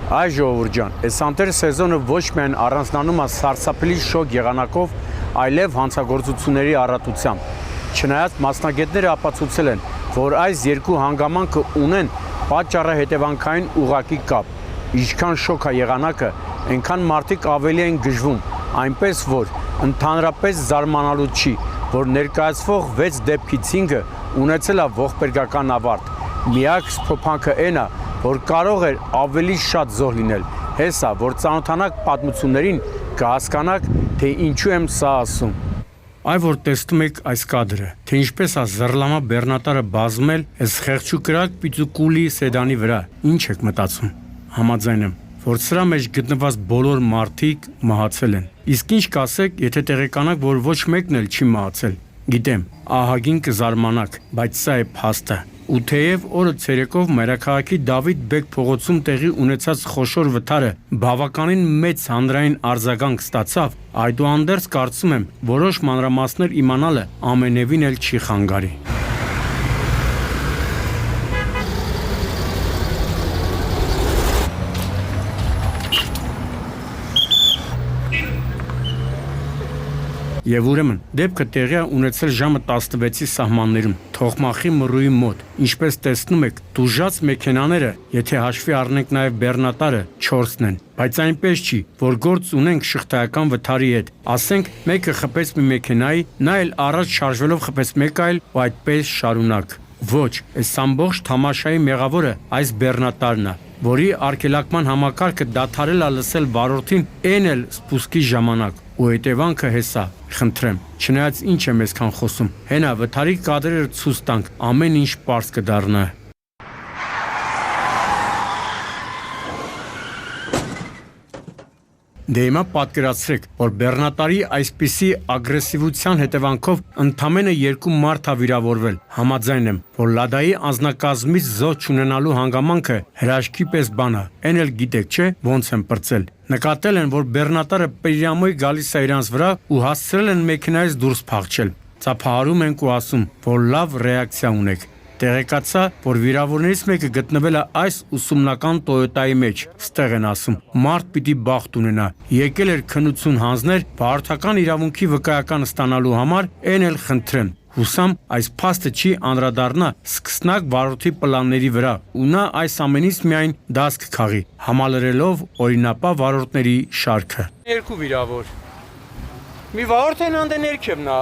Այ ժողովուրդ ջան, այս անտեր սեզոնը ոչ միայն առանձնանում է սարսափելի շոգ եղանակով, այլև հանցագործությունների առատությամբ։ Չնայած մասնագետները ապացուցել են, որ այս երկու հանգամանքը ունեն պատճառահետևանքային ուղղակի կապ։ Ինչքան շոգ է եղանակը, այնքան մարդիկ ավելի են գժվում, այնպես որ ընդհանրապես զարմանալու չի, որ ներկայացվող 6 դեպքից 5-ը ունեցել է ողբերգական ավարտ։ Միակ սփոփանքը այն է, որ կարող էր ավելի շատ զոհ լինել։ Հեսա, որ ծանոթանաք պատմություններին, կհասկանաք, թե ինչու եմ սա ասում։ Այ որ տեսնում եք այս կադրը, թե ինչպես է զռլամա բեռնատարը բազմել այս խեղճուկրակ պիծուկուլի սեդանի վրա, ինչ եք մտածում։ Համաձայն եմ, որ սրա մեջ գտնված բոլոր մարդիկ մահացել են։ Իսկ ինչ կասեք, եթե տեղեկանաք, որ ոչ մեկն էլ չի մահացել։ Գիտեմ, ահագին կզարմանաք, բայց սա է փաստը։ Ու թեև օրը ցերեկով մայրաքաղաքի Դավիթ Բեկ փողոցում տեղի ունեցած խոշոր վթարը բավականին մեծ հանրային արձագանք ստացավ, այդուհանդերձ կարծում եմ, որոշ մանրամասներ իմանալը ամենևին էլ չի խանգարի։ Եվ ուրեմն, դեպքը տեղի է ունեցել ժամը 16-ի սահմաններում, Թոխմախի Մռուի մոտ։ Ինչպես տեսնում եք, տուժած մեքենաները, եթե հաշվի առնենք նաև բեռնատարը, 4-ն են, բայց այնպես չի, որ գործ ունենք շղթայական վթարի հետ։ Ասենք, մեկը խփեց մի մեքենայի, նա էլ առաջ շարժվելով խփեց մեկ այլ ու այդպես շարունակ։ Ոչ, այս ամբողջ թամաշայի մեղավորը այս բեռնատարն է, որի արգելակման համակարգը դադարել է լսել վարորդին այն էլ սպուսկի ժամանակ։ Ու հետևանքը հեսա, խնդրեմ, չնայած ինչ եմ այսքան խոսում, հենա վթարի կադրերը ցույց տանք, ամեն ինչ պարզ կդառնա։ Դե հիմա պատկերացրեք, որ բեռնատարի այսպիսի ագրեսիվության հետևանքով ընդամենը 2 մարդ է վիրավորվել։ Համաձայն եմ, որ Լադայի անձնակազմից զոհ չունենալու հանգամանքը հրաշքի պես բան է, այն էլ գիտեք, չէ, ոնց են պրծել։ Նկատել են, որ բեռնատարը պերիամոյ գալիս է իրանց վրա ու հասցրել են մեքենայից դուրս փախչել։ Ծափահարում ենք ու ասում, որ լավ ռեակցիա ունեք։ Տեղեկացա, որ վիրավորներից մեկը գտնվել է այս ուսումնական Տոյոտայի մեջ, ստեղ են ասում, մարդ պիտի բախտ ունենա, եկել էր քննություն հանձներ, վարորդական իրավունքի վկայական ստանալու համար, այն էլ խնդրեմ, հուսամ այս փաստը չի անդրադառնա սկսնակ վարորդի պլանների վրա, ու նա այս ամենից միայն դաս կքաղի, համալրելով օրինապահ վարորդների շարքը։ Երկու վիրավոր։ Մի վարորդ են անդե ներքև նա։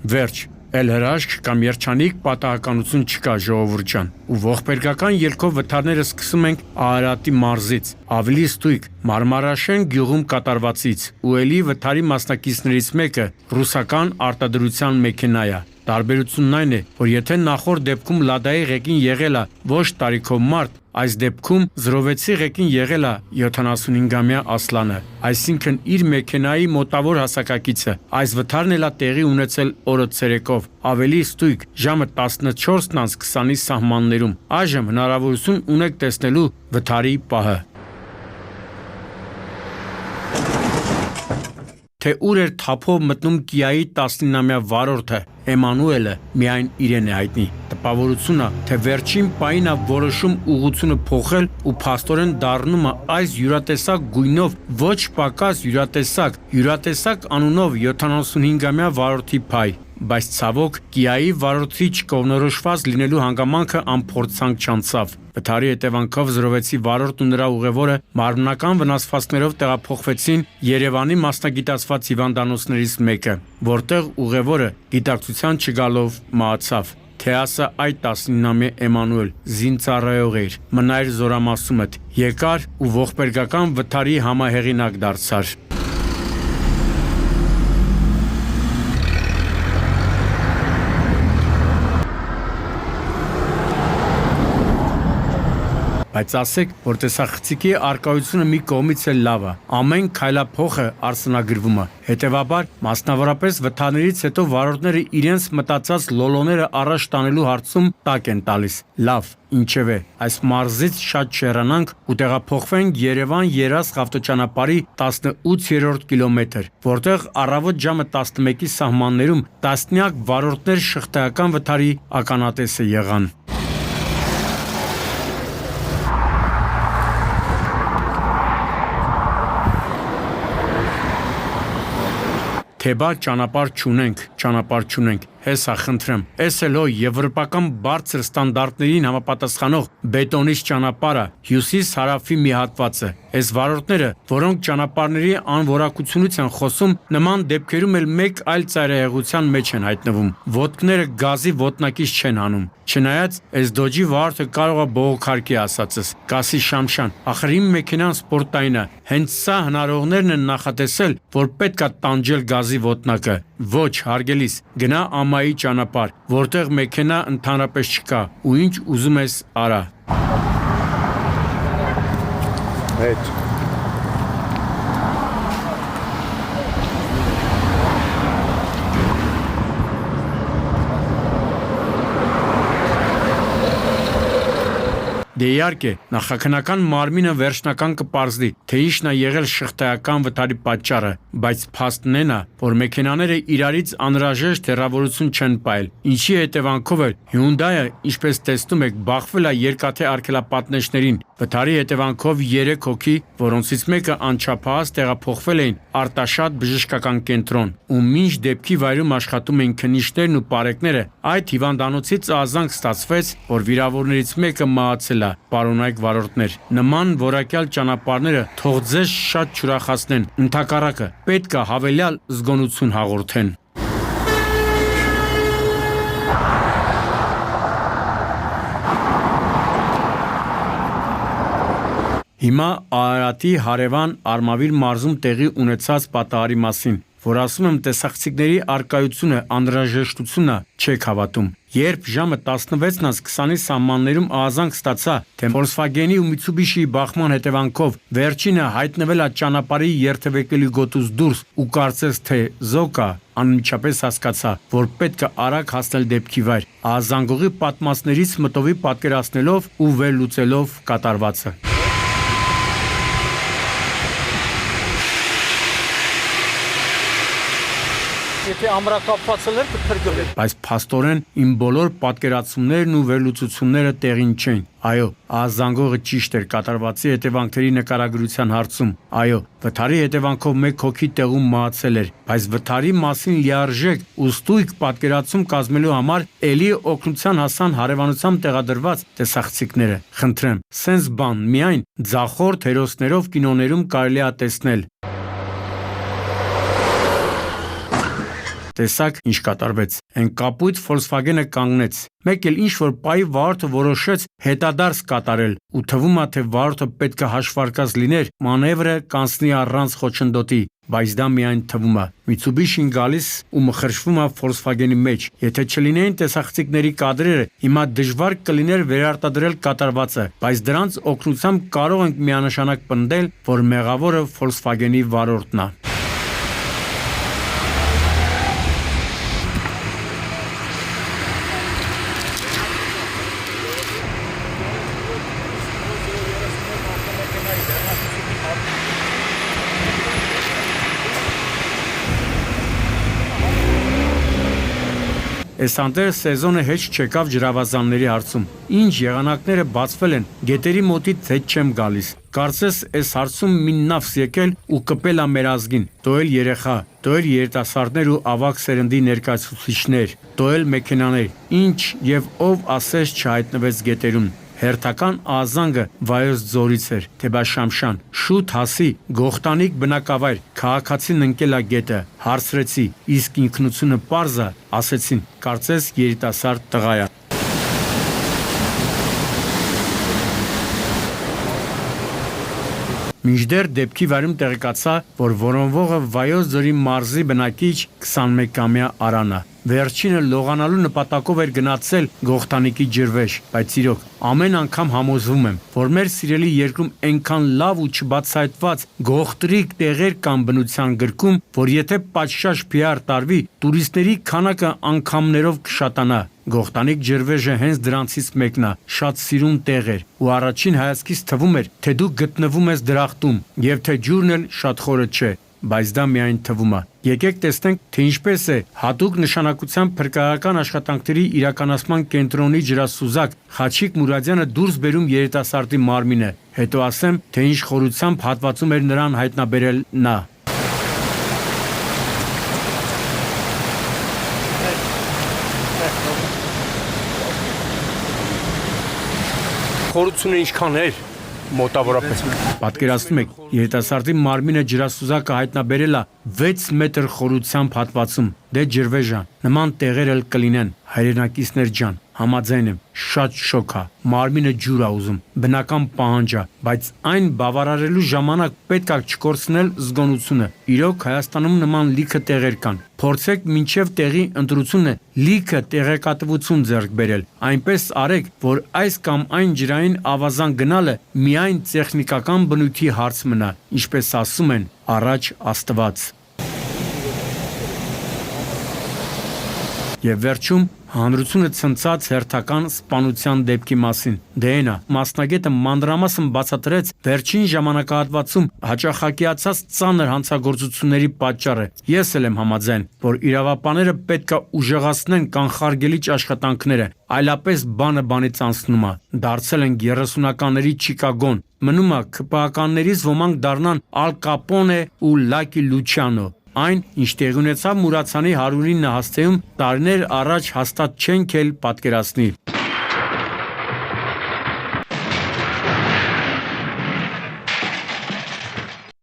Վերջ, էլ հրաշք կամ երջանիկ պատահականություն չկա ժողովուրդ ջան, ու ողբերգական ելքով վթարները սկսում ենք Արարատի մարզից, ավելի ստույգ Մարմարաշեն գյուղում կատարվածից, ու էլի վթարի մասնակիցներից մեկը ռուսական արտադրության մեքենա է։ Տարբերությունն այն է, որ եթե նախորդ դեպքում Լադայի ղեկին եղել է ոչ տարիքով մարդ, այս դեպքում Զրովեցի ղեկին եղել է 75-ամյա Ասլանը, այսինքն իր մեքենայի մոտավոր հասակակիցը։ Այս վթարն էլ է տեղի ունեցել օրը ցերեկով, ավելի ստույգ ժամը 14:20-ի սահմաններում։ Այժմ հնարավորություն ունեք տեսնելու վթարի պահը։ Թե ուր էր թափով մտնում Կիայի 19-ամյա վարորդը Էմանուելը, միայն իրեն է հայտնի։ Տպավորությունն է, թե վերջին պահին է որոշում ուղղությունը փոխել ու փաստորեն դառնում է այս յուրատեսակ գույնով ոչ պակաս յուրատեսակ անունով 75-ամյա վարորդի փայ։ Բայց ցավոք Կիայի վարորդի չկողմնորոշված լինելու հանգամանքը անփորձանք չանցավ։ Վթարի հետևանքով Զրովեցի վարորդն ու նրա ուղևորը մարմնական վնասվածքներով տեղափոխվեցին Երևանի մասնագիտացված հիվանդանոցներից մեկը, որտեղ ուղևորը գիտակցության չգալով մահացավ։ Թե ասա այդ 19-ամյա Էմանուել զինծառայող էր, մնայր զորամասումդ, եկար ու ողբերգական վթարի համահեղինակ դարձար։ Բայց ասեք, որ տեսախցիկի արկայությունը մի կողմից էլ լավ է, ամեն քայլափոխը արսնագրվում է։ Հետևաբար, մասնավորապես վթարներից հետո վարորդները իրենց մտածած լոլոները առաջ տանելու հարցում տակ են տալիս։ Լավ, ինչևէ, այս մարզից շատ չհեռանանք ու տեղափոխվենք Երևան-Երազք ավտոճանապարհի 18-րդ կիլոմետր, որտեղ առավոտ ժամը 11-ի սահմաններում տասնյակ վարորդներ շղթայական վթարի ականատեսը եղան։ Քեբա ճանապարհ չունենք, հեսա խնդրեմ, էսելո եվրոպական բարձր ստանդարտներին համապատասխանող բետոնից ճանապարհը հյուսիս հարավի մի հատվածը, այս վարորդները, որոնք ճանապարհների անորակությունից են խոսում, նման դեպքերում էլ մեկ այլ ծայրահեղության մեջ են հայտնվում, ոտքները գազի ոտնակից չեն հանում, չնայած այս դոջի վարորդը կարող է բողոքարկի ասածս, կասի Շամշան, ախր իմ մեքենան սպորտային է, հենց սա հնարողներն են նախատեսել, որ պետք է տանջել գազի ոտնակը, ոչ հարգելիս, գնա ամայի ճանապարհ, որտեղ մեքենա ընդհանրապես չկա, ու ինչ ուզում ես արա։ Հետ Դե իհարկե, նախաքնական մարմինը վերջնական կպարզվի, թե ինչն է եղել շղթայական վթարի պատճառը, բայց փաստն է նա, որ մեքենաները իրարից անհրաժեշտ հեռավորություն չեն պահել, ինչի հետևանքով էլ Hyundai-ը, ինչպես տեսնում եք, բախվել է երկաթե արգելապատնեշներին, վթարի հետևանքով 3 հոգի, որոնցից մեկը անչափահաս տեղափոխվել էին Արտաշատ բժշկական կենտրոն, ու մինչ դեպքի վայրում աշխատում էին քննիչներն ու պարեկները, այդ հիվանդանոցից ազանգ ստացվեց, որ վիրավորներից մեկը մահացել է, պարոնայք վարորդներ, նման որակյալ ճանապարհները թող ձեզ շատ չուրախացնեն, ընդհակառակը պետք է հավելյալ զգոնություն հաղորդեն։ Հիմա Արարատի հարևան Արմավիր մարզում տեղի ունեցած պատահարի մասին, որ ասում եմ տեսախցիկների արկայությունը անհրաժեշտությունը չեք հավատում։ Երբ ժամը 16:20-ի սահմաններում ահազանգ ստացա, թե Volkswagen-ի ու Mitsubishi-ի բախման հետևանքով վերջինը հայտնվել է ճանապարհի երթևեկելի գոտուց դուրս ու կարծես թե զոկա, անմիջապես հասկացա, որ պետք է արագ հասնել դեպքի վայր, ահազանգողի պատմածներից մտովի պատկերացնելով ու վերլուծելով կատարվածը։ Եթե ամրակապված էր կփրկվեր։ Բայց փաստորեն իմ բոլոր պատկերացումներն ու վերլուծությունները տեղին չեն։ Այո, ահազանգողը ճիշտ էր կատարվածի հետևանքների նկարագրության հարցում։ Այո, վթարի հետևանքով 1 հոգի տեղում մահացել էր, բայց վթարի մասին լիարժեք ու ստույգ պատկերացում կազմելու համար ելի օգնության հասան հարևանությամբ տեղադրված տեսախցիկները։ Խնդրեմ, սենց բան միայն ձախորդ հերոսներով կինոներում կարելի է տեսնել։ Տեսակ ինչ կատարվեց, են կապույտ Volkswagen-ը կանգնեց, մեկ էլ ինչ-որ պահի վարորդը որոշեց հետադարձ կատարել ու թվում է, թե վարորդը պետք է հաշվարկած լիներ մանևրը կանցնի առանց խոչընդոտի, բայց դա միայն թվում է, Mitsubishi-ն գալիս ու մխրճվում է Volkswagen-ի մեջ, եթե չլինեին տեսախցիկների կադրերը, հիմա դժվար կլիներ վերարտադրել կատարվածը, բայց դրանց օգնությամբ կարող ենք միանշանակ պնդել, որ մեղավորը Volkswagen-ի վարորդն է։ Այս անտեր սեզոնը հեչ չեկավ ջրավազանների հարցում։ Ինչ եղանակները բացվել են, գետերի մոտից հետ չեմ գալիս։ Կարծես այս հարցում մի նավս եկել ու կպել է մեր ազգին, դու էլ երեխա, դու էլ երիտասարդներ ու ավագ սերնդի ներկայացուցիչներ, դու էլ մեքենաներ, ինչ եւ ով ասես չհայտնվեց գետերում։ Հերթական ահազանգը Վայոց ձորից էր, Թեբաշամշան, շուտ հասի, Գողտանիկ բնակավայր, քաղաքացին ընկել է գետը, հարցրեցի, իսկ ինքնությունը պարզ է, ասեցին, կարծես երիտասարդ տղա է։ Մինչդեռ դեպքի վայրում տեղեկացա, որ որոնվողը Վայոց ձորի մարզի բնակիչ 21-ամյա Արանն է։ Վերջինը լողանալու նպատակով էր գնացել Գողտանիկի ջրվեժ, բայց իրոք ամեն անգամ համոզվում եմ, որ մեր սիրելի երկրում այնքան լավ ու չբացահայտված գողտրիկ տեղեր կան բնության գրքում, որ եթե պատշաճ PR տարվի, տուրիստների քանակը անգամներով կշատանա։ Գողտանիկ ջրվեժը հենց դրանցից մեկն է, շատ սիրուն տեղ էր, ու առաջին հայացքից թվում էր, թե դու գտնվում ես դրախտում, եւ թե ջուրն էլ շատ խորը չէ, բայց դա միայն թվում է։ Եկեք տեսնենք, թե ինչպես է հատուկ նշանակության փրկարարական աշխատանքների իրականացման կենտրոնի ջրասուզակ Խաչիկ Մուրադյանը դուրս բերում երիտասարդի մարմինը, հետո ասեմ, թե ինչ խորությամբ հատվածում էր նրան հայտնաբերել նա։ Խորությունը ինչքան էր մոտավորապես։ Պատկերացնում եք, երիտասարդի մարմինը ջրասուզակը հայտնաբերել է 6 մետր խորությամբ հատվածում։ Դե ջրվե ջան, նման տեղեր էլ կլինեն, հայրենակիցներ ջան, համաձայն եմ, շատ շոկ է, մարմինը ջուր է ուզում, բնական պահանջ է, բայց այն բավարարելու ժամանակ պետք է չկորցնել զգոնությունը։ Իրոք Հայաստանում նման լիքը տեղեր կան։ Փորձեք մինչև տեղի ընտրությունը լիքը տեղեկատվություն ձեռք բերել։ Այնպես արեք, որ այս կամ այն ջրային ավազան գնալը միայն տեխնիկական բնույթի հարց մնա, ինչպես ասում են, առաջ Աստված։ Եվ վերջում հանրությունը ցնցած հերթական սպանության դեպքի մասին։ Դե այնա, մասնագետը մանրամասն բացատրեց վերջին ժամանակահատվածում հաճախակիացած ծանր հանցագործությունների պատճառը։ Ես էլ եմ համաձայն, որ իրավապանները պետք է ուժեղացնեն կանխարգելիչ աշխատանքները, այլապես բանը բանից անցնում է։ Դարձել են 30-ականների Չիկագոն։ Մնում է ՔՊԱ-ականներից ոմանք դառնան Ալ Կապոնե ու Լակի Լուչիանո։ Այն, ինչ տեղի ունեցավ Մուրացանի 109 նահաստեում, տարիներ առաջ հաստատ չենք էլ պատկերացնի։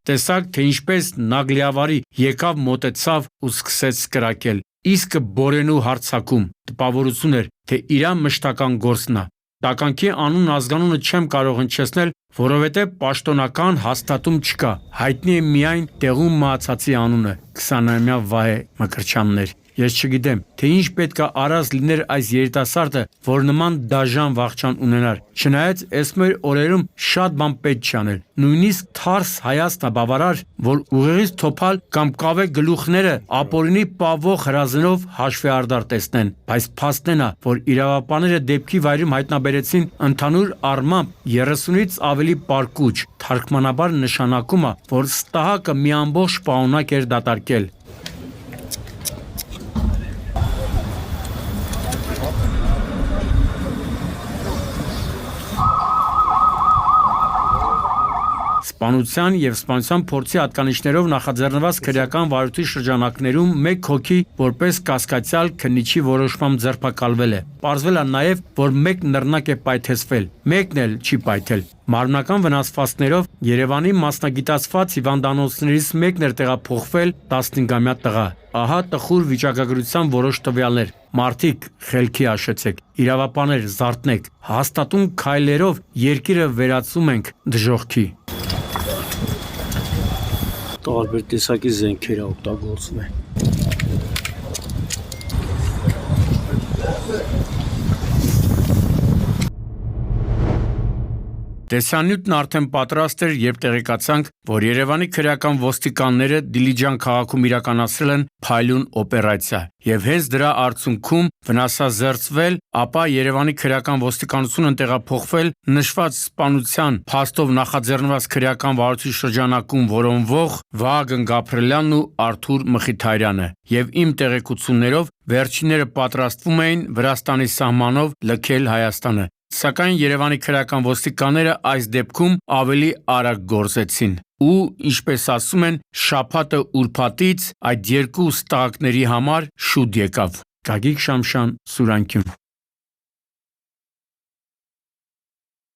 Տեսակ, թե ինչպես Նագլիավարի եկավ մոտեցավ ու սկսեց կրակել։ Իսկը Բորենու հարձակում, տպավորություն էր, թե իրա մշտական գործն է։ Տականքի անուն ազգանունը չեմ կարող հնչեցնել, որովհետև պաշտոնական հաստատում չկա։ Հայտնի է միայն տեղում մահացածի անունը՝ 20-ամյա Վահե Մկրտչյաններ։ Ես չգիտեմ, թե ինչ պետք է արած լիներ այս երիտասարդը, որ նման դաժան վախճան ունենար։ Չնայած այս մեր օրերում շատ բան պետք չի անել։ Նույնիսկ թարս Հայաստան բավարար, որ ուղեղից թոփալ կամ կավե գլուխները ապօրինի պավող հրազենով հաշվի արդար տեսնեն։ Բայց փաստն է, որ իրավապանները դեպքի վայրում հայտնաբերեցին ընդհանուր առմամբ 30-ից ավելի պարկուճ, թարգմանաբար նշանակում է, որ ստահակը մի ամբողջ պահոնակ էր դատարկել։ Սպանության եւ սպանության փորձի հատկանիշներով նախաձեռնված քրեական վարույթի շրջանակներում մեկ հոգի որպես կասկածյալ քննիչի որոշմամբ ձերբակալվել է։ Պարզվել է նաեւ, որ մեկ նռնակ է պայթեցվել, մեկն էլ չի պայթել։ Մարմնական վնասվածքներով Երևանի մասնագիտացված հիվանդանոցներից մեկն էր տեղափոխվել 15-ամյա տղա։ Ահա տխուր վիճակագրության որոշ տվյալներ։ Մարդիկ, խելքի հաշեցեք, իրավապաներ, զարթնեք, հաստատուն քայլերով երկիրը վերածում ենք դժոխքի։ Տարբեր տեսակի զենքեր օգտագործվում են։ Տեսանյութն արդեն պատրաստ էր, երբ տեղեկացանք, որ Երևանի քրեական ոստիկանները Դիլիջան քաղաքում իրականացրել են փայլուն օպերացիա, եւ հենց դրա արդյունքում վնասազերծվել, ապա Երևանի քրեական ոստիկանությունը տեղափոխվել նշված սպանության փաստով նախաձեռնված քրեական վարույթի շրջանակում որոնվող Վահագն Գաբրելյանն ու Արթուր Մխիթարյանը, եւ իմ տեղեկություններով վերջինները պատրաստվում էին Վրաստանի սահմանով լքել Հայաստանը։ Սակայն Երևանի քրեական ոստիկանները այս դեպքում ավելի արագ գործեցին ու, ինչպես ասում են, շաբաթը ուրբաթից այդ երկու ստահակների համար շուտ եկավ։ Գագիկ Շամշան, Սուրանքյուն։